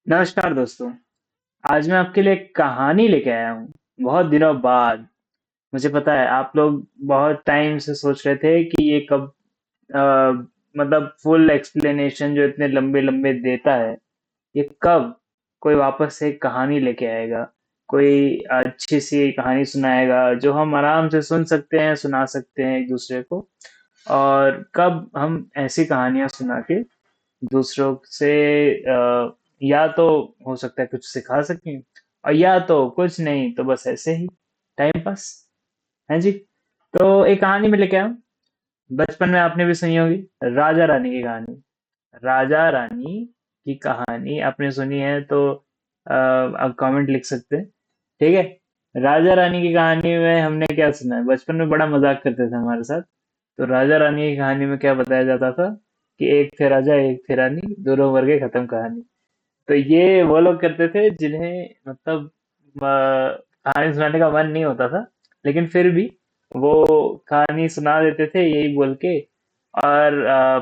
नमस्कार दोस्तों। आज मैं आपके लिए एक कहानी लेके आया हूँ। बहुत दिनों बाद। मुझे पता है आप लोग बहुत टाइम से सोच रहे थे कि ये कब अ, मतलब फुल एक्सप्लेनेशन जो इतने लंबे लंबे देता है, ये कब कोई वापस से एक कहानी लेके आएगा। कोई अच्छी सी कहानी सुनाएगा जो हम आराम से सुन सकते हैं, सुना सकते हैं एक दूसरे को। और कब हम ऐसी कहानियां सुना के दूसरों से या तो हो सकता है कुछ सिखा सकें, और या तो कुछ नहीं तो बस ऐसे ही टाइम पास है जी। तो एक कहानी में लेके आया हूं। बचपन में आपने भी सुनी होगी, राजा रानी की कहानी। राजा रानी की कहानी आपने सुनी है तो आप कमेंट लिख सकते हैं। ठीक है। राजा रानी की कहानी में हमने क्या सुना है, बचपन में बड़ा मजाक करते थे हमारे साथ। तो राजा रानी की कहानी में क्या बताया जाता था कि एक थे राजा एक थे रानी, दोनों मर गए, खत्म कहानी। तो ये वो लोग करते थे जिन्हें मतलब कहानी सुनाने का मन नहीं होता था, लेकिन फिर भी वो कहानी सुना देते थे यही बोल के। और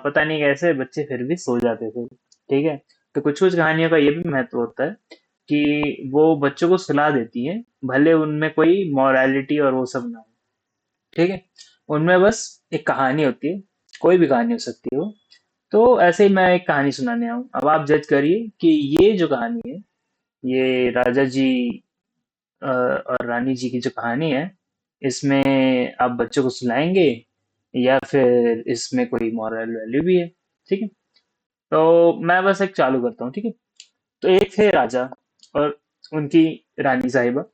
पता नहीं कैसे बच्चे फिर भी सो जाते थे। ठीक है। तो कुछ कुछ कहानियों का ये भी महत्व होता है कि वो बच्चों को सुला देती हैं, भले उनमें कोई मॉरलिटी और वो सब ना हो। ठीक है। उनमें बस एक कहानी होती है, कोई भी कहानी हो सकती है वो। तो ऐसे ही मैं एक कहानी सुनाने आऊँ, अब आप जज करिए कि ये जो कहानी है, ये राजा जी और रानी जी की जो कहानी है, इसमें आप बच्चों को सुनाएंगे या फिर इसमें कोई मॉरल वैल्यू भी है। ठीक है। तो मैं बस एक चालू करता हूँ। ठीक है। तो एक थे राजा और उनकी रानी साहिबा।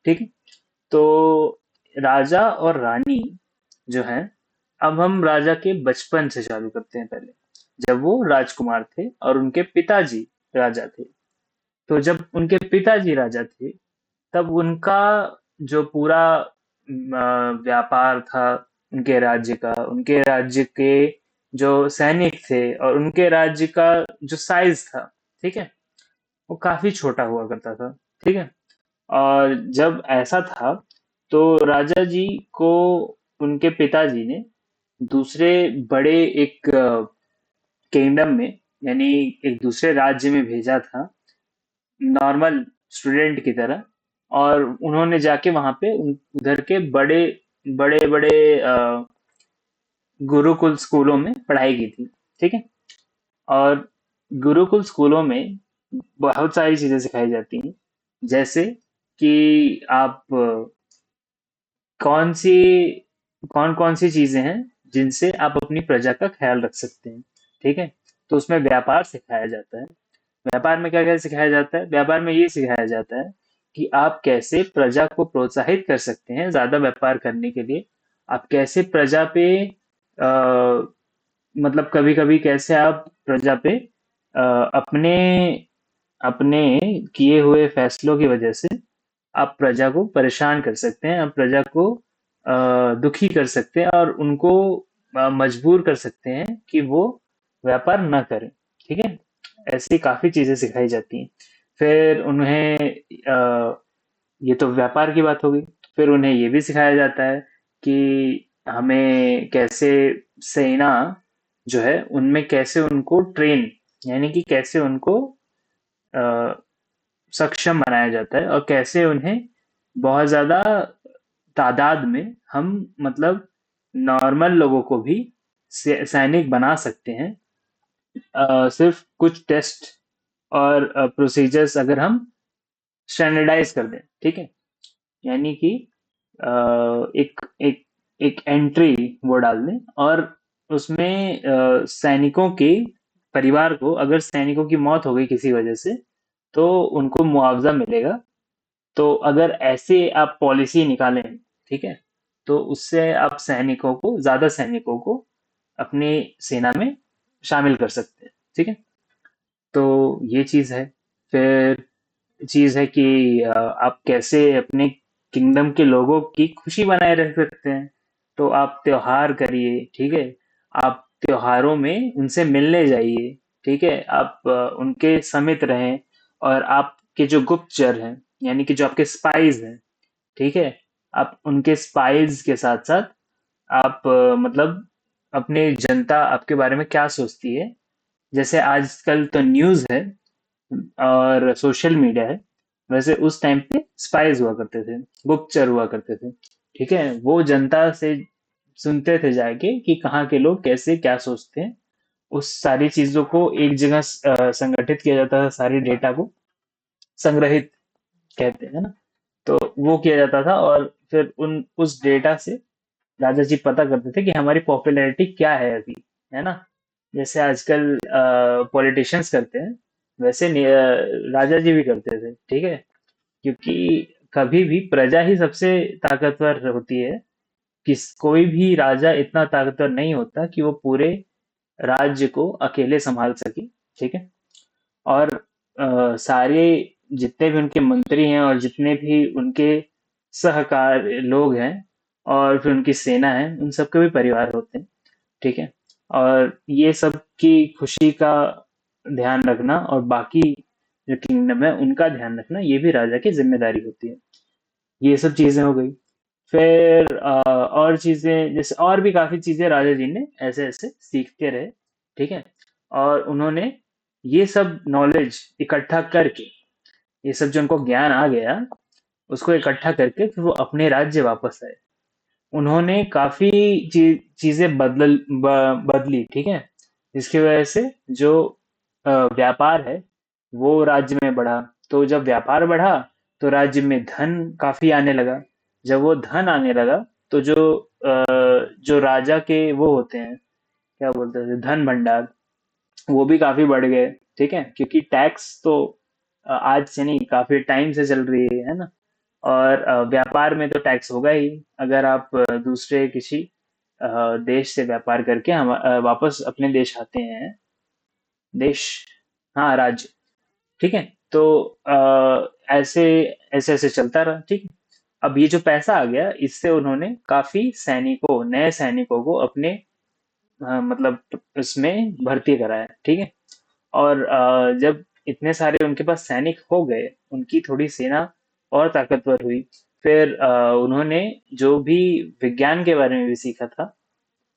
ठीक है। तो राजा और रानी जो है, अब हम राजा के बचपन से चालू करते हैं पहले, जब वो राजकुमार थे और उनके पिताजी राजा थे। तो जब उनके पिताजी राजा थे, तब उनका जो पूरा व्यापार था उनके राज्य का, उनके राज्य के जो सैनिक थे और उनके राज्य का जो साइज था, ठीक है, वो काफी छोटा हुआ करता था। ठीक है। और जब ऐसा था तो राजा जी को उनके पिताजी ने दूसरे बड़े एक किंगडम में, यानी एक दूसरे राज्य में भेजा था, नॉर्मल स्टूडेंट की तरह। और उन्होंने जाके वहां पे उधर के बड़े बड़े बड़े गुरुकुल स्कूलों में पढ़ाई की थी। ठीक है। और गुरुकुल स्कूलों में बहुत सारी चीजें सिखाई जाती हैं, जैसे कि आप कौन सी कौन कौन सी चीजें हैं जिनसे आप अपनी प्रजा का ख्याल रख सकते हैं। ठीक है। तो उसमें व्यापार सिखाया जाता है। व्यापार में क्या क्या सिखाया जाता है, व्यापार में ये सिखाया जाता है कि आप कैसे प्रजा को प्रोत्साहित कर सकते हैं ज्यादा व्यापार करने के लिए। आप कैसे प्रजा पे मतलब कभी कभी कैसे आप प्रजा पे अपने अपने किए हुए फैसलों की वजह से आप प्रजा को परेशान कर सकते हैं, आप प्रजा को दुखी कर सकते हैं और उनको मजबूर कर सकते हैं कि वो व्यापार न करें। ठीक है। ऐसी काफी चीजें सिखाई जाती हैं। फिर उन्हें ये तो व्यापार की बात हो गई। फिर उन्हें ये भी सिखाया जाता है कि हमें कैसे सेना जो है उनमें कैसे उनको ट्रेन, यानी कि कैसे उनको अ, सक्षम बनाया जाता है और कैसे उन्हें बहुत ज्यादा तादाद में हम मतलब नॉर्मल लोगों को भी सैनिक बना सकते हैं, सिर्फ कुछ टेस्ट और प्रोसीजर्स अगर हम स्टैंडर्डाइज कर दें। ठीक है। यानी कि एक एक एक एंट्री वो डाल दें और उसमें सैनिकों के परिवार को, अगर सैनिकों की मौत हो गई किसी वजह से, तो उनको मुआवजा मिलेगा। तो अगर ऐसे आप पॉलिसी निकालें, ठीक है, तो उससे आप सैनिकों को, ज्यादा सैनिकों को अपनी सेना में शामिल कर सकते हैं। ठीक है। तो ये चीज है। फिर चीज है कि आप कैसे अपने किंगडम के लोगों की खुशी बनाए रख सकते हैं। तो आप त्योहार करिए। ठीक है। आप त्योहारों में उनसे मिलने जाइए। ठीक है। आप उनके समित रहें। और आपके जो गुप्तचर हैं, यानी कि जो आपके स्पाइज हैं, ठीक है, आप उनके स्पाइज के साथ साथ आप मतलब अपने जनता आपके बारे में क्या सोचती है। जैसे आजकल तो न्यूज़ है और सोशल मीडिया है, वैसे उस टाइम पे स्पाइज हुआ करते थे, गुप्तचर हुआ करते थे। ठीक है, वो जनता से सुनते थे जाके कि कहाँ के लोग कैसे क्या सोचते हैं। उस सारी चीजों को एक जगह संगठित किया जाता था, सारी डेटा को संग्रहित कहते हैं ना। तो वो किया जाता था और फिर उन उस डेटा से राजा जी पता करते थे कि हमारी पॉपुलैरिटी क्या है अभी, है ना। जैसे आजकल पॉलिटिशियंस करते हैं, वैसे राजा जी भी करते थे। ठीक है, क्योंकि कभी भी प्रजा ही सबसे ताकतवर होती है। कोई भी राजा इतना ताकतवर नहीं होता कि वो पूरे राज्य को अकेले संभाल सके। ठीक है, और सारे जितने भी उनके मंत्री हैं और जितने भी उनके सहकार लोग हैं और फिर उनकी सेना है, उन सबके भी परिवार होते हैं। ठीक है, और ये सब की खुशी का ध्यान रखना और बाकी जो किंगडम है उनका ध्यान रखना, ये भी राजा की जिम्मेदारी होती है। ये सब चीजें हो गई। फिर और चीजें जैसे और भी काफी चीजें राजा जी ने ऐसे ऐसे सीखते रहे। ठीक है, और उन्होंने ये सब नॉलेज इकट्ठा करके, ये सब जो उनको ज्ञान आ गया, उसको इकट्ठा करके फिर वो अपने राज्य वापस आए। उन्होंने काफी चीजें बदली। ठीक है, जिसकी वजह से जो व्यापार है वो राज्य में बढ़ा। तो जब व्यापार बढ़ा तो राज्य में धन काफी आने लगा। जब वो धन आने लगा तो जो राजा के वो होते हैं, क्या बोलते हैं, धन भंडार, वो भी काफी बढ़ गए। ठीक है, क्योंकि टैक्स तो आज से नहीं, काफी टाइम से चल रही है ना। और व्यापार में तो टैक्स होगा ही। अगर आप दूसरे किसी देश से व्यापार करके हम वापस अपने देश आते हैं, देश, हाँ राज्य। ठीक है, तो ऐसे ऐसे ऐसे चलता रहा। ठीक है, अब ये जो पैसा आ गया, इससे उन्होंने काफी सैनिकों, नए सैनिकों को अपने मतलब इसमें भर्ती कराया। ठीक है, और जब इतने सारे उनके पास सैनिक हो गए, उनकी थोड़ी सेना और ताकतवर हुई। फिर उन्होंने जो भी विज्ञान के बारे में भी सीखा था,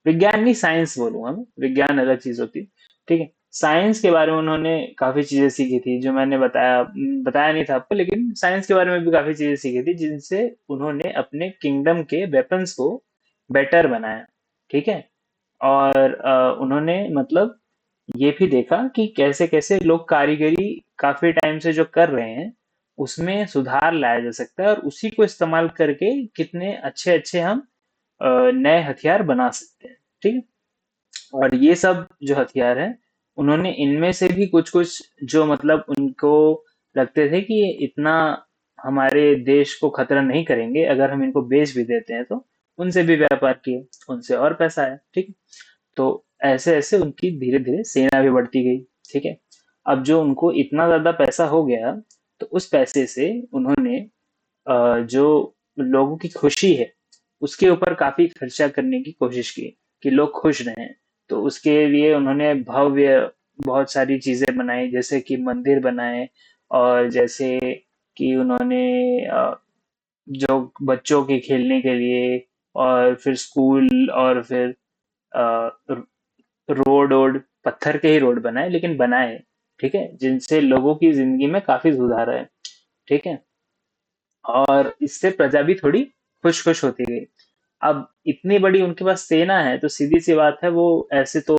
विज्ञान नहीं, साइंस बोलूंगा मैं, विज्ञान अलग चीज होती है। ठीक है, साइंस के बारे में उन्होंने काफी चीजें सीखी थी, जो मैंने बताया नहीं था आपको, लेकिन साइंस के बारे में भी काफी चीजें सीखी थी, जिनसे उन्होंने अपने किंगडम के वेपन्स को बेटर बनाया। ठीक है, और उन्होंने मतलब ये भी देखा कि कैसे कैसे लोग कारीगरी काफी टाइम से जो कर रहे हैं उसमें सुधार लाया जा सकता है, और उसी को इस्तेमाल करके कितने अच्छे अच्छे हम नए हथियार बना सकते हैं। ठीक है, और ये सब जो हथियार हैं, उन्होंने इनमें से भी कुछ कुछ जो मतलब उनको लगते थे कि ये इतना हमारे देश को खतरा नहीं करेंगे अगर हम इनको बेच भी देते हैं, तो उनसे भी व्यापार किए, उनसे और पैसा आया। ठीक है, तो ऐसे ऐसे उनकी धीरे धीरे सेना भी बढ़ती गई। ठीक है, अब जो उनको इतना ज्यादा पैसा हो गया, तो उस पैसे से उन्होंने जो लोगों की खुशी है उसके ऊपर काफी खर्चा करने की कोशिश की, कि लोग खुश रहें। तो उसके लिए उन्होंने भव्य बहुत सारी चीजें बनाई, जैसे कि मंदिर बनाए, और जैसे कि उन्होंने जो बच्चों के खेलने के लिए, और फिर स्कूल, और फिर रोड वोड, पत्थर के ही रोड बनाए, लेकिन बनाए। ठीक है, जिनसे लोगों की जिंदगी में काफी सुधार है। ठीक है, और इससे प्रजा भी थोड़ी खुश खुश होती गई। अब इतनी बड़ी उनके पास सेना है, तो सीधी सी बात है, वो ऐसे तो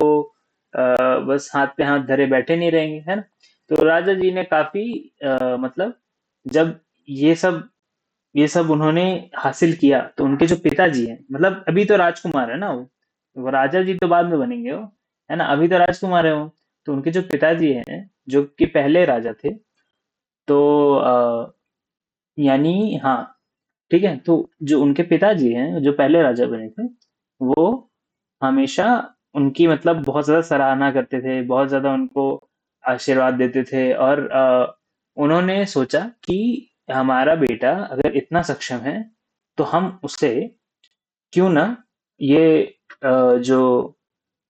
बस हाथ पे हाथ धरे बैठे नहीं रहेंगे, है ना। तो राजा जी ने काफी मतलब जब ये सब ये सब उन्होंने हासिल किया, तो उनके जो पिताजी हैं, मतलब अभी तो राजकुमार है ना वो राजा जी तो बाद में बनेंगे वो, है ना, अभी तो राजकुमार है वो। तो उनके जो पिताजी हैं, जो कि पहले राजा थे, तो यानी हाँ, ठीक है, तो जो उनके पिताजी हैं जो पहले राजा बने थे, वो हमेशा उनकी मतलब बहुत ज्यादा सराहना करते थे, बहुत ज्यादा उनको आशीर्वाद देते थे। और उन्होंने सोचा कि हमारा बेटा अगर इतना सक्षम है, तो हम उसे क्यों ना ये जो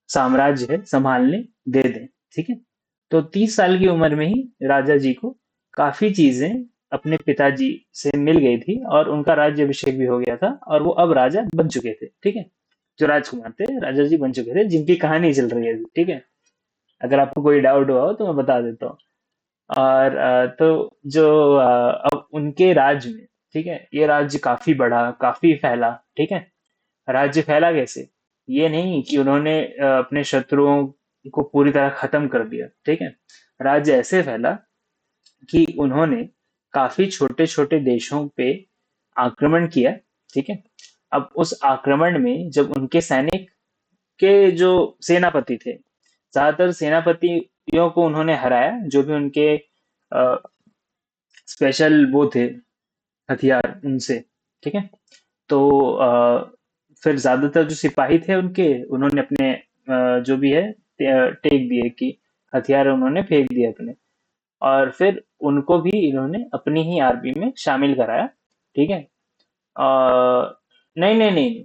साम्राज्य है संभालने दे दें। ठीक है, तो 30 साल की उम्र में ही राजा जी को काफी चीजें अपने पिताजी से मिल गई थी, और उनका राज्य अभिषेक भी हो गया था, और वो अब राजा बन चुके थे। ठीक है, जो राजकुमार थे, राजा जी बन चुके थे, जिनकी कहानी चल रही है अभी। ठीक है, अगर आपको कोई डाउट हुआ हो तो मैं बता देता हूँ। और तो जो अब उनके राज्य में, ठीक है, ये राज्य काफी बड़ा, काफी फैला, ठीक है। राज्य फैला कैसे? ये नहीं कि उन्होंने अपने शत्रुओं को पूरी तरह खत्म कर दिया, ठीक है। राज्य ऐसे फैला कि उन्होंने काफी छोटे छोटे देशों पे आक्रमण किया, ठीक है। अब उस आक्रमण में जब उनके सैनिक के जो सेनापति थे, ज्यादातर सेनापतियों को उन्होंने हराया, जो भी उनके स्पेशल वो थे, हथियार उनसे, ठीक है। तो फिर ज्यादातर जो सिपाही थे उनके, उन्होंने अपने जो भी है टेक दिए कि हथियार उन्होंने फेंक दिए अपने। और फिर उनको भी इन्होंने अपनी ही आर्मी में शामिल कराया, ठीक है। नहीं नहीं नहीं,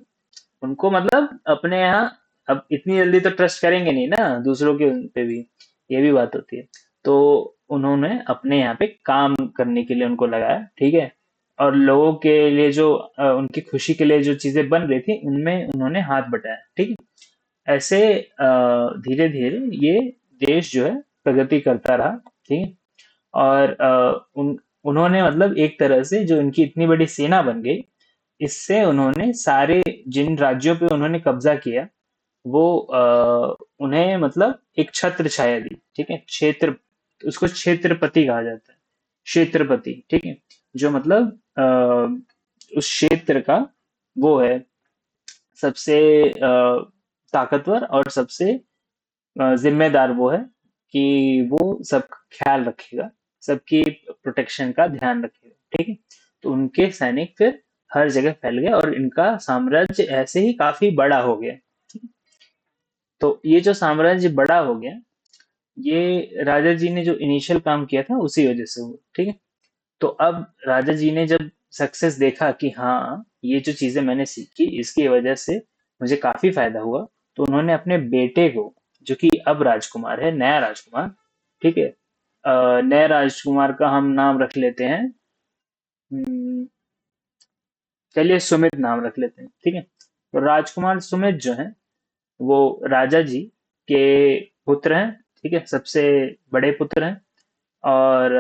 उनको मतलब अपने यहाँ, अब इतनी जल्दी तो ट्रस्ट करेंगे नहीं ना दूसरों के उन पे भी, ये भी बात होती है। तो उन्होंने अपने यहाँ पे काम करने के लिए उनको लगाया, ठीक है। और लोगों के लिए जो उनकी खुशी के लिए जो चीजें बन रही थी उनमें उन्होंने हाथ बटाया, ठीक है। ऐसे धीरे धीरे ये देश जो है प्रगति करता रहा, ठीक है। और उन्होंने मतलब एक तरह से जो इनकी इतनी बड़ी सेना बन गई, इससे उन्होंने सारे जिन राज्यों पे उन्होंने कब्जा किया, वो उन्हें मतलब एक छत्र छाया दी, ठीक है। क्षेत्र, उसको क्षेत्रपति कहा जाता है, क्षेत्रपति, ठीक है। जो मतलब उस क्षेत्र का वो है सबसे ताकतवर और सबसे जिम्मेदार वो है कि वो सब ख्याल रखेगा, सबकी प्रोटेक्शन का ध्यान रखेगा, ठीक है। तो उनके सैनिक फिर हर जगह फैल गए और इनका साम्राज्य ऐसे ही काफी बड़ा हो गया। तो ये जो साम्राज्य बड़ा हो गया, ये राजा जी ने जो इनिशियल काम किया था उसी वजह से हुआ, ठीक है। तो अब राजा जी ने जब सक्सेस देखा कि हाँ, ये जो चीजें मैंने सीखी इसकी वजह से मुझे काफी फायदा हुआ, तो उन्होंने अपने बेटे को, जो कि अब राजकुमार है, नया राजकुमार, ठीक है। नए राजकुमार का हम नाम रख लेते हैं, चलिए सुमित नाम रख लेते हैं, ठीक है। तो राजकुमार सुमित जो है वो राजा जी के पुत्र हैं, ठीक है, सबसे बड़े पुत्र हैं। और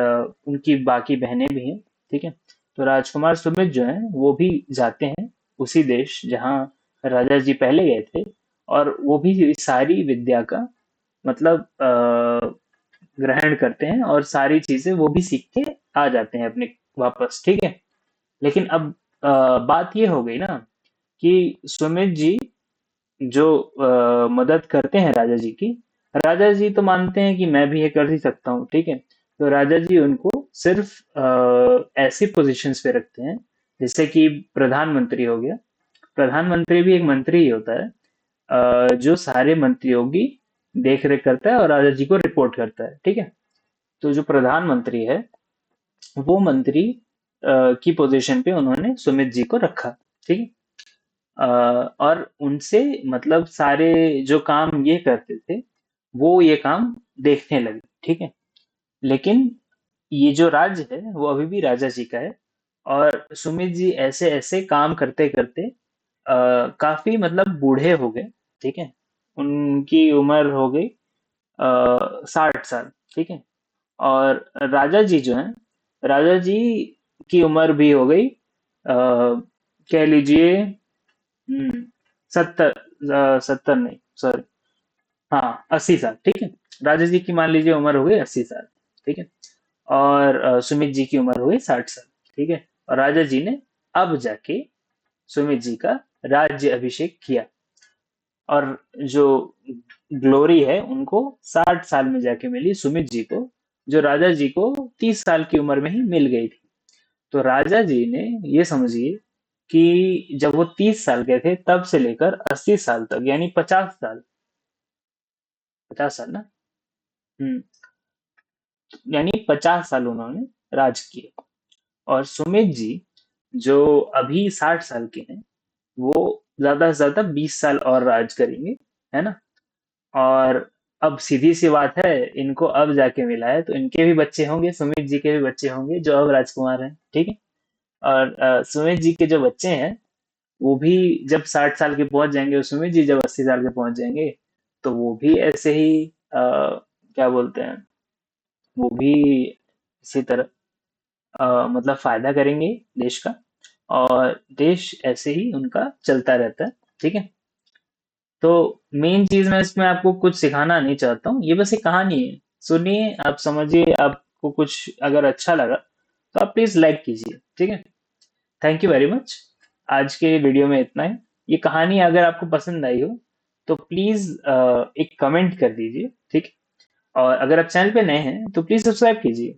उनकी बाकी बहनें भी हैं, ठीक है। तो राजकुमार सुमित जो हैं वो भी जाते हैं उसी देश जहाँ राजा जी पहले गए थे, और वो भी सारी विद्या का मतलब ग्रहण करते हैं और सारी चीजें वो भी सीख के आ जाते हैं अपने वापस, ठीक है। लेकिन अब बात ये हो गई ना कि सुमित जी जो मदद करते हैं राजा जी की, राजा जी तो मानते हैं कि मैं भी ये कर ही सकता हूँ, ठीक है। तो राजा जी उनको सिर्फ ऐसी पोजीशंस पे रखते हैं, जैसे कि प्रधानमंत्री हो गया। प्रधानमंत्री भी एक मंत्री ही होता है, जो सारे मंत्रियों की देख रेख करता है और राजा जी को रिपोर्ट करता है, ठीक है। तो जो प्रधानमंत्री है, वो मंत्री की पोजीशन पे उन्होंने सुमित जी को रखा, ठीक है। और उनसे मतलब सारे जो काम ये करते थे वो ये काम देखने लगे, ठीक है। लेकिन ये जो राज्य है वो अभी भी राजा जी का है। और सुमित जी ऐसे ऐसे काम करते करते काफी मतलब बूढ़े हो गए, ठीक है। उनकी उम्र हो गई 60 साल, ठीक है। और राजा जी जो हैं, राजा जी की उम्र भी हो गई कह लीजिए 70, 70 नहीं, सॉरी, हाँ 80 साल, ठीक है। राजा जी की मान लीजिए उम्र हो गई 80 साल, ठीक है। और सुमित जी की उम्र हो गई 60 साल, ठीक है। और राजा जी ने अब जाके सुमित जी का राज्य अभिषेक किया, और जो ग्लोरी है उनको 60 साल में जाके मिली सुमित जी को, जो राजा जी को 30 साल की उम्र में ही मिल गई थी। तो राजा जी ने, ये समझिए कि जब वो 30 साल के थे तब से लेकर 80 साल तक, यानी 50 साल, 50 साल ना, हम्म, यानी 50 साल उन्होंने राज किया। और सुमित जी जो अभी 60 साल के हैं, वो ज्यादा से ज्यादा 20 साल और राज करेंगे, है ना। और अब सीधी सी बात है, इनको अब जाके मिला है तो इनके भी बच्चे होंगे, सुमित जी के भी बच्चे होंगे जो अब राजकुमार हैं, ठीक है। और सुमित जी के जो बच्चे हैं वो भी जब 60 साल के पहुंच जाएंगे, और सुमित जी जब 80 साल के पहुंच जाएंगे, तो वो भी ऐसे ही क्या बोलते हैं, वो भी इसी तरह मतलब फायदा करेंगे देश का, और देश ऐसे ही उनका चलता रहता है। ठीक है। तो मेन चीज मैं इसमें आपको कुछ सिखाना नहीं चाहता हूँ, ये बस एक कहानी है। सुनिए, आप समझिए, आपको कुछ अगर अच्छा लगा तो आप प्लीज लाइक कीजिए। ठीक है। Thank you very much. आज के वीडियो में इतना ही। ये कहानी अगर आपको पसंद आई हो तो प्लीज एक कमेंट कर दीजिए। ठीक है? और अगर आप चैनल पे नए हैं तो प्लीज सब्सक्राइब कीजिए।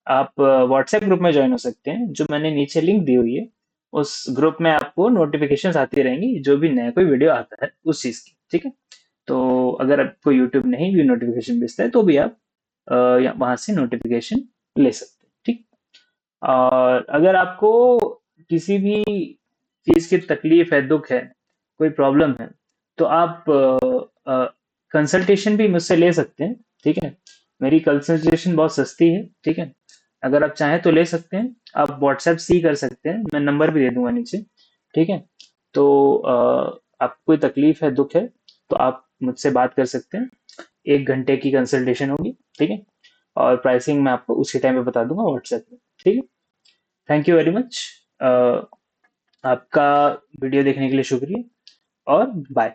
आप व्हाट्सएप ग्रुप में ज्वाइन हो सकते हैं, जो मैंने नीचे लिंक दी हुई है। उस ग्रुप में आपको नोटिफिकेशंस आती रहेंगी जो भी नया कोई वीडियो आता है उस चीज की। ठीक है। तो अगर आपको यूट्यूब नहीं भी नोटिफिकेशन भेजता है तो भी आप वहां से नोटिफिकेशन ले सकते हैं। ठीक। और अगर आपको किसी भी चीज की तकलीफ है, दुख है, कोई प्रॉब्लम है, तो आप कंसल्टेशन भी मुझसे ले सकते हैं। ठीक है। मेरी कंसल्टेशन बहुत सस्ती है। ठीक है। अगर आप चाहें तो ले सकते हैं। आप व्हाट्सएप सी कर सकते हैं, मैं नंबर भी दे दूंगा नीचे। ठीक है। तो आपको कोई तकलीफ है, दुख है, तो आप मुझसे बात कर सकते हैं। 1 घंटे की कंसल्टेशन होगी। ठीक है। और प्राइसिंग मैं आपको उसी टाइम पे बता दूंगा व्हाट्सएप पे। ठीक है। Thank you very much. आपका वीडियो देखने के लिए शुक्रिया, और बाय।